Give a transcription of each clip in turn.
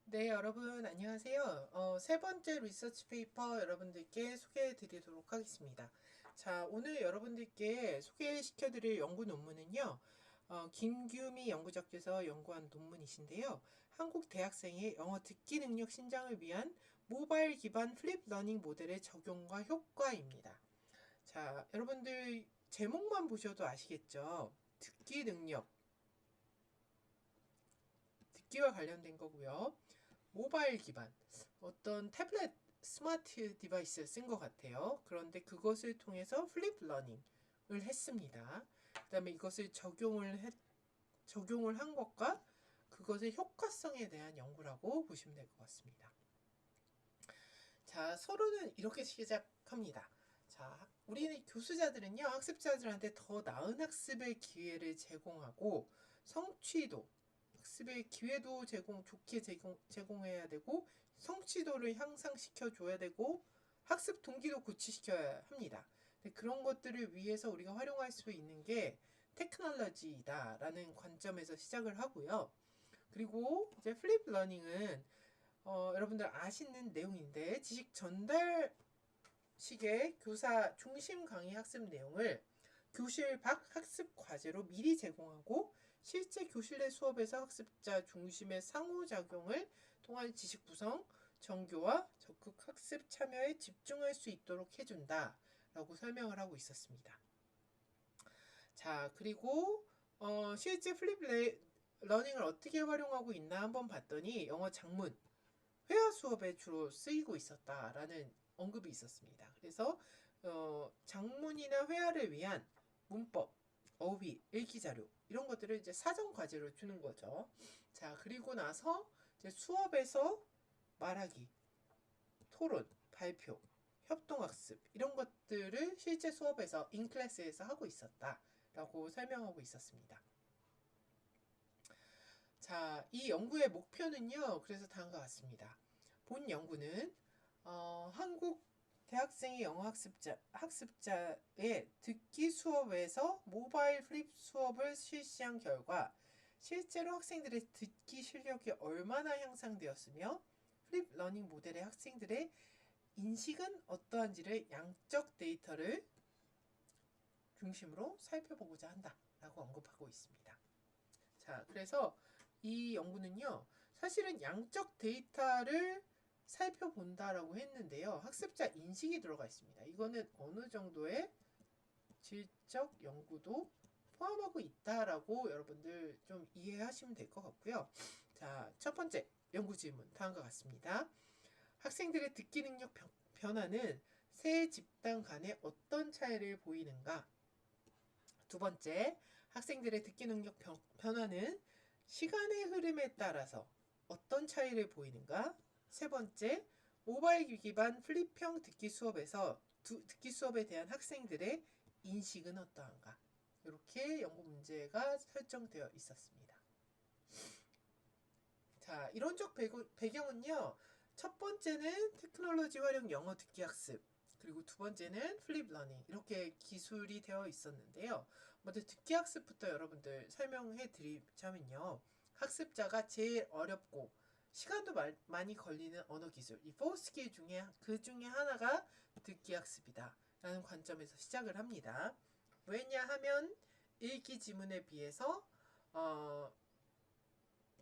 네, 여러분 안녕하세요. 세 번째 리서치 페이퍼 여러분들께 소개해 드리도록 하겠습니다. 자, 오늘 여러분들께 소개시켜 드릴 연구 논문은요. 김규미 연구자께서 연구한 논문이신데요. 한국 대학생의 영어 듣기 능력 신장을 위한 모바일 기반 플립 러닝 모델의 적용과 효과입니다. 자, 여러분들 제목만 보셔도 아시겠죠? 듣기 능력, 듣기와 관련된 거고요. 모바일 기반 어떤 태블릿 스마트 디바이스를 쓴 것 같아요. 그런데 그것을 통해서 플립 러닝을 했습니다. 그 다음에 이것을 적용을 한 것과 그것의 효과성에 대한 연구라고 보시면 될 것 같습니다. 자, 서론은 이렇게 시작합니다. 자, 우리 교수자들은요, 학습자들한테 더 나은 학습의 기회를 제공하고 성취도, 학습의 기회도 좋게 제공해야 되고 성취도를 향상시켜 줘야 되고 학습 동기도 고취시켜야 합니다. 그런 것들을 위해서 우리가 활용할 수 있는 게 테크놀로지다라는 관점에서 시작을 하고요. 그리고 이제 플립 러닝은 여러분들 아시는 내용인데 지식 전달식의 교사 중심 강의 학습 내용을 교실 밖 학습 과제로 미리 제공하고 실제 교실 내 수업에서 학습자 중심의 상호작용을 통한 지식 구성, 정교와 적극 학습 참여에 집중할 수 있도록 해준다 라고 설명을 하고 있었습니다. 자, 그리고 실제 러닝을 어떻게 활용하고 있나 한번 봤더니 영어 장문, 회화 수업에 주로 쓰이고 있었다라는 언급이 있었습니다. 그래서 장문이나 회화를 위한 문법, 어휘, 읽기 자료 이런 것들을 이제 사전 과제로 주는 거죠. 자, 그리고 나서 이제 수업에서 말하기, 토론, 발표, 협동학습 이런 것들을 실제 수업에서 인클래스에서 하고 있었다라고 설명하고 있었습니다. 자, 이 연구의 목표는요, 그래서 다음과 같습니다. 본 연구는, 한국 대학생의 영어 학습자의 듣기 수업에서 모바일 플립 수업을 실시한 결과, 실제로 학생들의 듣기 실력이 얼마나 향상되었으며, 플립 러닝 모델의 학생들의 인식은 어떠한지를 양적 데이터를 중심으로 살펴보고자 한다라고 언급하고 있습니다. 자, 그래서 이 연구는요, 사실은 양적 데이터를 살펴본다라고 했는데요. 학습자 인식이 들어가 있습니다. 이거는 어느 정도의 질적 연구도 포함하고 있다라고 여러분들 좀 이해하시면 될 것 같고요. 자, 첫 번째 연구 질문 다음과 같습니다. 학생들의 듣기 능력 변화는 세 집단 간에 어떤 차이를 보이는가? 두 번째, 학생들의 듣기 능력 변화는 시간의 흐름에 따라서 어떤 차이를 보이는가? 세 번째, 모바일 기반 플립형 듣기 수업에서 듣기 수업에 대한 학생들의 인식은 어떠한가? 이렇게 연구 문제가 설정되어 있었습니다. 자, 이론적 배경은요. 첫 번째는 테크놀로지 활용 영어 듣기 학습. 그리고 두 번째는 플립 러닝. 이렇게 기술이 되어 있었는데요. 먼저 듣기 학습부터 여러분들 설명해 드리자면요. 학습자가 제일 어렵고 시간도 많이 걸리는 언어 기술. 이 4스킬 중에 그 중에 하나가 듣기 학습이다. 라는 관점에서 시작을 합니다. 왜냐하면 읽기 지문에 비해서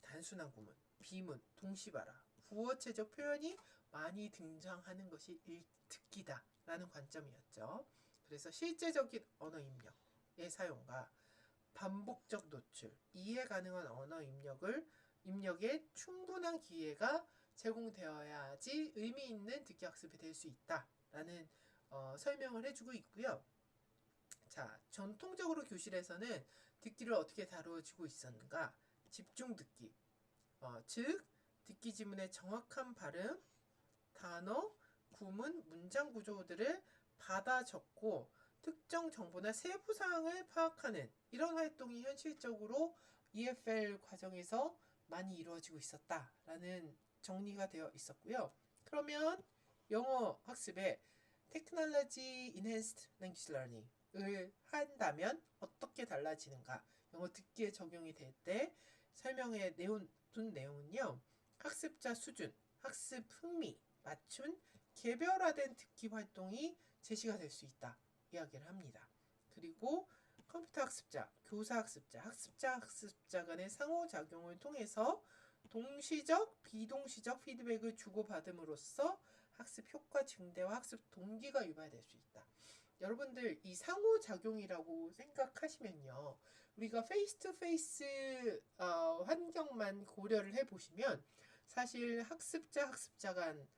단순한 구문, 비문, 동시발화, 구어체적 표현이 많이 등장하는 것이 듣기다 라는 관점이었죠. 그래서 실제적인 언어 입력의 사용과 반복적 노출, 이해 가능한 언어 입력에 충분한 기회가 제공되어야지 의미 있는 듣기 학습이 될 수 있다라는 설명을 해주고 있고요. 자, 전통적으로 교실에서는 듣기를 어떻게 다루어지고 있었는가? 집중 듣기, 즉 듣기 지문의 정확한 발음, 단어, 구문, 문장 구조들을 받아 적고 특정 정보나 세부 사항을 파악하는 이런 활동이 현실적으로 EFL 과정에서 많이 이루어지고 있었다라는 정리가 되어 있었고요. 그러면 영어 학습에 Technology Enhanced Language Learning을 한다면 어떻게 달라지는가? 영어 듣기에 적용이 될 때 설명해 둔 내용은요. 학습자 수준, 학습 흥미, 맞춤, 개별화된 듣기 활동이 제시가 될 수 있다. 이야기를 합니다. 그리고 컴퓨터 학습자, 교사 학습자, 학습자 간의 상호작용을 통해서 동시적, 비동시적 피드백을 주고받음으로써 학습 효과 증대와 학습 동기가 유발될 수 있다. 여러분들 이 상호작용이라고 생각하시면요. 우리가 페이스 투 페이스 환경만 고려를 해보시면 사실 학습자 간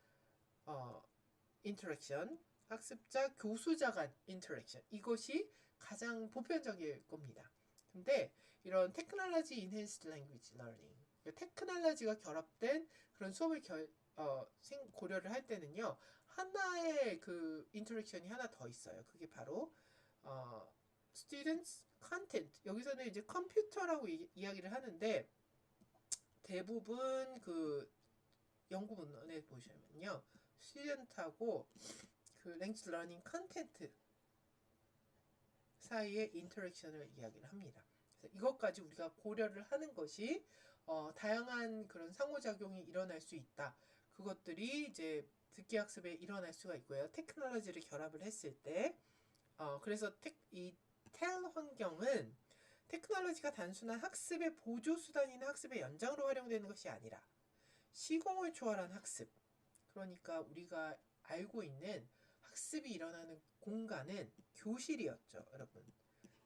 인터랙션, 학습자 교수자 간 인터랙션 이것이 가장 보편적일 겁니다. 근데 이런 테크놀로지 인핸스드 랭귀지 러닝, 테크놀로지가 결합된 그런 수업을 고려를 할 때는요. 하나의 그 인터랙션이 하나 더 있어요. 그게 바로 students content. 여기서는 이제 컴퓨터라고 이야기를 하는데 대부분 그 연구문헌에 보시면요. student하고 그 랭귀지 러닝 컨텐트 사이의 인터랙션을 이야기를 합니다. 그래서 이것까지 우리가 고려를 하는 것이 다양한 그런 상호작용이 일어날 수 있다. 그것들이 이제 듣기 학습에 일어날 수가 있고요. 테크놀로지를 결합을 했을 때 그래서 이 텔 환경은 테크놀로지가 단순한 학습의 보조수단이나 학습의 연장으로 활용되는 것이 아니라 시공을 초월한 학습, 그러니까 우리가 알고 있는 학습이 일어나는 공간은 교실이었죠, 여러분.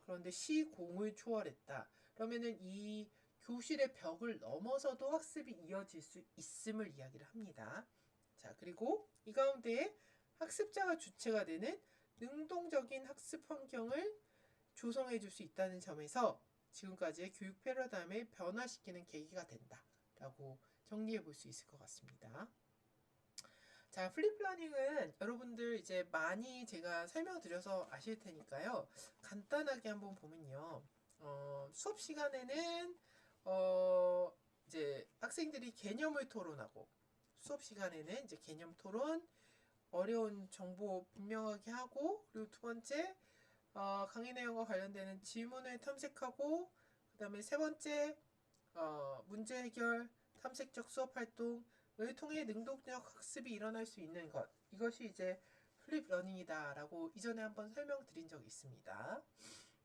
그런데 시공을 초월했다. 그러면은 이 교실의 벽을 넘어서도 학습이 이어질 수 있음을 이야기를 합니다. 자, 그리고 이 가운데에 학습자가 주체가 되는 능동적인 학습 환경을 조성해 줄 수 있다는 점에서 지금까지의 교육 패러다임을 변화시키는 계기가 된다라고 정리해 볼 수 있을 것 같습니다. 자, 플립 러닝은 여러분들 이제 많이 제가 설명드려서 아실 테니까요. 간단하게 한번 보면요. 수업 시간에는 이제 학생들이 개념을 토론하고 수업 시간에는 이제 개념 토론, 어려운 정보 분명하게 하고, 그리고 두 번째 강의 내용과 관련되는 질문을 탐색하고, 그 다음에 세 번째 문제 해결, 탐색적 수업 활동을 통해 능동적 학습이 일어날 수 있는 것, 이것이 이제 플립 러닝이다라고 이전에 한번 설명드린 적이 있습니다.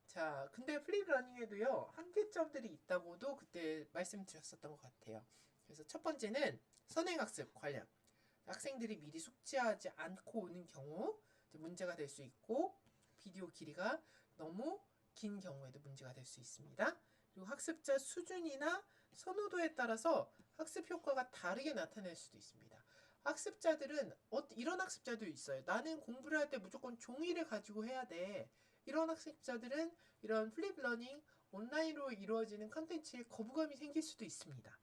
자, 근데 플립 러닝에도요 한계점들이 있다고도 그때 말씀드렸었던 것 같아요. 그래서 첫 번째는 선행학습 관련, 학생들이 미리 숙지하지 않고 오는 경우 문제가 될 수 있고, 비디오 길이가 너무 긴 경우에도 문제가 될 수 있습니다. 그리고 학습자 수준이나 선호도에 따라서 학습 효과가 다르게 나타날 수도 있습니다. 학습자들은 이런 학습자도 있어요. 나는 공부를 할 때 무조건 종이를 가지고 해야 돼. 이런 학습자들은 이런 플립 러닝, 온라인으로 이루어지는 컨텐츠에 거부감이 생길 수도 있습니다.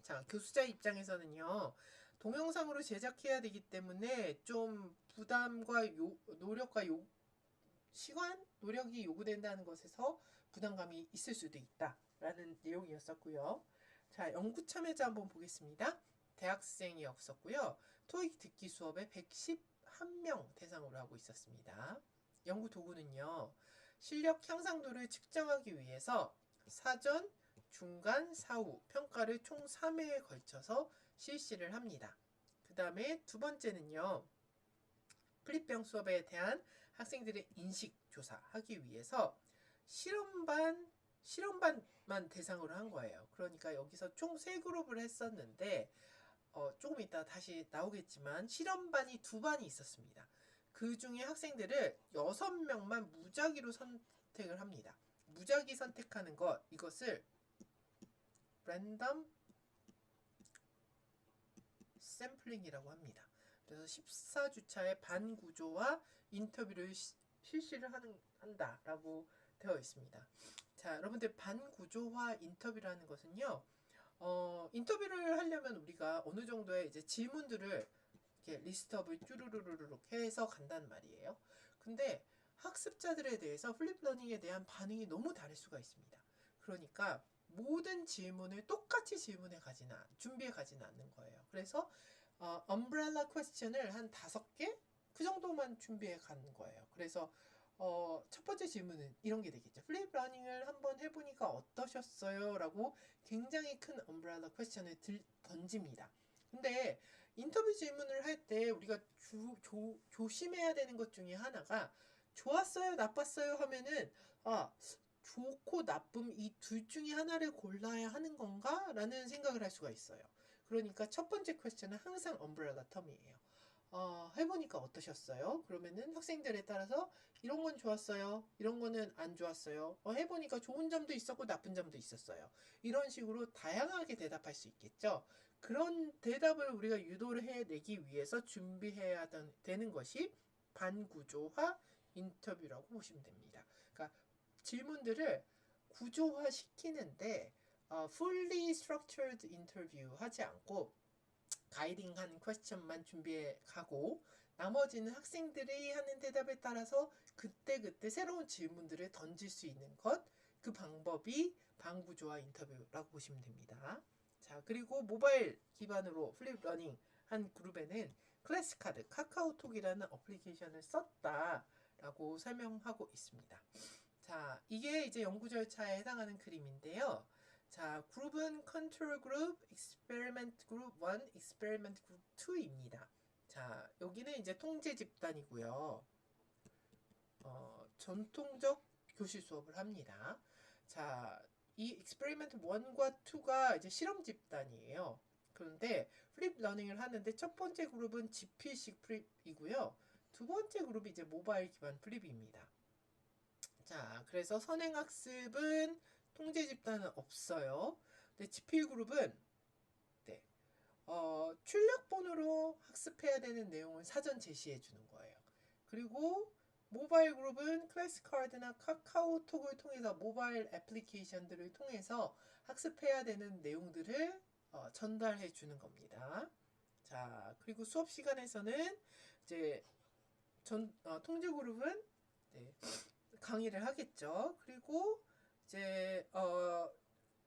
자, 교수자 입장에서는요. 동영상으로 제작해야 되기 때문에 좀 부담과 노력과 시간, 노력이 요구된다는 것에서 부담감이 있을 수도 있다라는 내용이었었고요. 자, 연구 참여자 한번 보겠습니다. 대학생이 없었고요. 토익 듣기 수업에 111명 대상으로 하고 있었습니다. 연구 도구는요. 실력 향상도를 측정하기 위해서 사전, 중간, 사후 평가를 총 3회에 걸쳐서 실시를 합니다. 그 다음에 두 번째는요. 플립병 수업에 대한 학생들의 인식 조사하기 위해서 실험반만 대상으로 한 거예요. 그러니까 여기서 총 3그룹을 했었는데 조금 이따 다시 나오겠지만 실험반이 2반이 있었습니다. 그 중에 학생들을 6명만 무작위로 선택을 합니다. 무작위 선택하는 이것을 랜덤 샘플링이라고 합니다. 그래서 14주차의 반구조와 인터뷰를 실시를 한다라고 되어 있습니다. 자, 여러분들 반구조화 인터뷰라는 것은요. 인터뷰를 하려면 우리가 어느 정도의 이제 질문들을 이렇게 리스트업을 쭈루루루룩 해서 간단 말이에요. 근데 학습자들에 대해서 플립 러닝에 대한 반응이 너무 다를 수가 있습니다. 그러니까 모든 질문을 똑같이 준비해 가지는 않는 거예요. 그래서 umbrella question을 한 5개 그 정도만 준비해 가는 거예요. 그래서 첫 번째 질문은 이런 게 되겠죠. 플립 러닝을 한번 해보니까 어떠셨어요? 라고 굉장히 큰 엄브렐라 퀘스천을 던집니다. 근데 인터뷰 질문을 할 때 우리가 조심해야 되는 것 중에 하나가 좋았어요, 나빴어요 하면은 좋고 나쁨 이 둘 중에 하나를 골라야 하는 건가? 라는 생각을 할 수가 있어요. 그러니까 첫 번째 퀘스천은 항상 엄브렐라 텀이에요. 해보니까 어떠셨어요? 그러면은 학생들에 따라서 이런 건 좋았어요. 이런 거는 안 좋았어요. 해보니까 좋은 점도 있었고 나쁜 점도 있었어요. 이런 식으로 다양하게 대답할 수 있겠죠. 그런 대답을 우리가 유도를 해내기 위해서 준비해야 되는 것이 반구조화 인터뷰라고 보시면 됩니다. 그러니까 질문들을 구조화 시키는데 fully structured interview 하지 않고 가이딩한 퀘스천만 준비해 가고 나머지는 학생들이 하는 대답에 따라서 그때그때 새로운 질문들을 던질 수 있는 것, 그 방법이 반구조화 인터뷰라고 보시면 됩니다. 자, 그리고 모바일 기반으로 플립 러닝 한 그룹에는 클래스카드, 카카오톡이라는 어플리케이션을 썼다라고 설명하고 있습니다. 자, 이게 이제 연구 절차에 해당하는 그림인데요. 자, 그룹은 컨트롤 그룹, 익스페리멘트 그룹 1, 익스페리멘트 그룹 2입니다. 자, 여기는 이제 통제 집단이고요. 전통적 교실 수업을 합니다. 자, 이 익스페리멘트 1과 2가 이제 실험 집단이에요. 그런데 플립 러닝을 하는데 첫 번째 그룹은 지필식 플립이고요. 두 번째 그룹이 이제 모바일 기반 플립입니다. 자, 그래서 선행학습은 통제 집단은 없어요. 근데 지필그룹은 네, 출력본으로 학습해야 되는 내용을 사전 제시해 주는 거예요. 그리고 모바일 그룹은 클래스카드나 카카오톡을 통해서 모바일 애플리케이션들을 통해서 학습해야 되는 내용들을 전달해 주는 겁니다. 자, 그리고 수업 시간에서는 이제 통제 그룹은 네, 강의를 하겠죠. 그리고 이제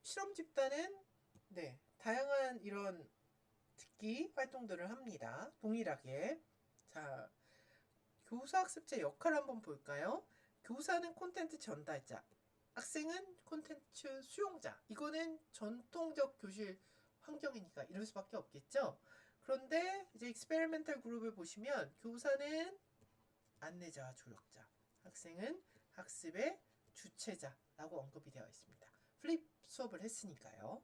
실험 집단은 네, 다양한 이런 듣기 활동들을 합니다. 동일하게. 자, 교사 학습자 역할 한번 볼까요? 교사는 콘텐츠 전달자, 학생은 콘텐츠 수용자. 이거는 전통적 교실 환경이니까 이럴 수밖에 없겠죠. 그런데 이제 익스페리멘탈 그룹을 보시면 교사는 안내자와 조력자, 학생은 학습의 주체자라고 언급이 되어 있습니다. 플립 수업을 했으니까요.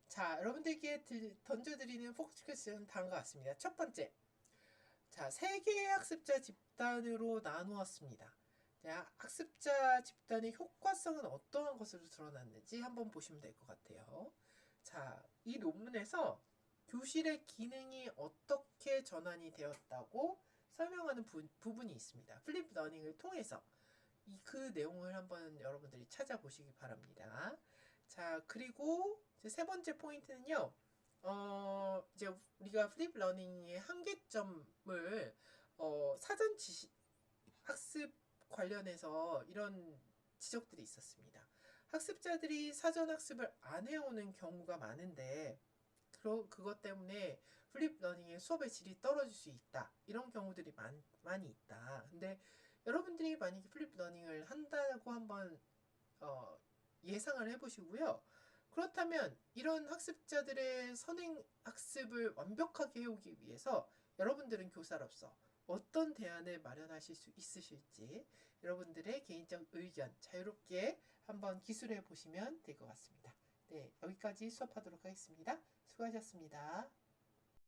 자, 여러분들께 던져드리는 포커스 퀘스천은 다음과 같습니다. 첫 번째, 자, 3개의 학습자 집단으로 나누었습니다. 자, 학습자 집단의 효과성은 어떠한 것으로 드러났는지 한번 보시면 될 것 같아요. 자, 이 논문에서 교실의 기능이 어떻게 전환이 되었다고 설명하는 부분이 있습니다. 플립 러닝을 통해서 그 내용을 한번 여러분들이 찾아보시기 바랍니다. 자, 그리고 세 번째 포인트는요. 이제 우리가 플립 러닝의 한계점을 사전 지식 학습 관련해서 이런 지적들이 있었습니다. 학습자들이 사전 학습을 안 해오는 경우가 많은데 그것 때문에 플립 러닝의 수업의 질이 떨어질 수 있다. 이런 경우들이 많이 있다. 근데 여러분들이 만약에 플립 러닝을 한다고 한번 예상을 해보시고요. 그렇다면 이런 학습자들의 선행 학습을 완벽하게 해오기 위해서 여러분들은 교사로서 어떤 대안을 마련하실 수 있으실지 여러분들의 개인적 의견 자유롭게 한번 기술해 보시면 될 것 같습니다. 네, 여기까지 수업하도록 하겠습니다. 수고하셨습니다.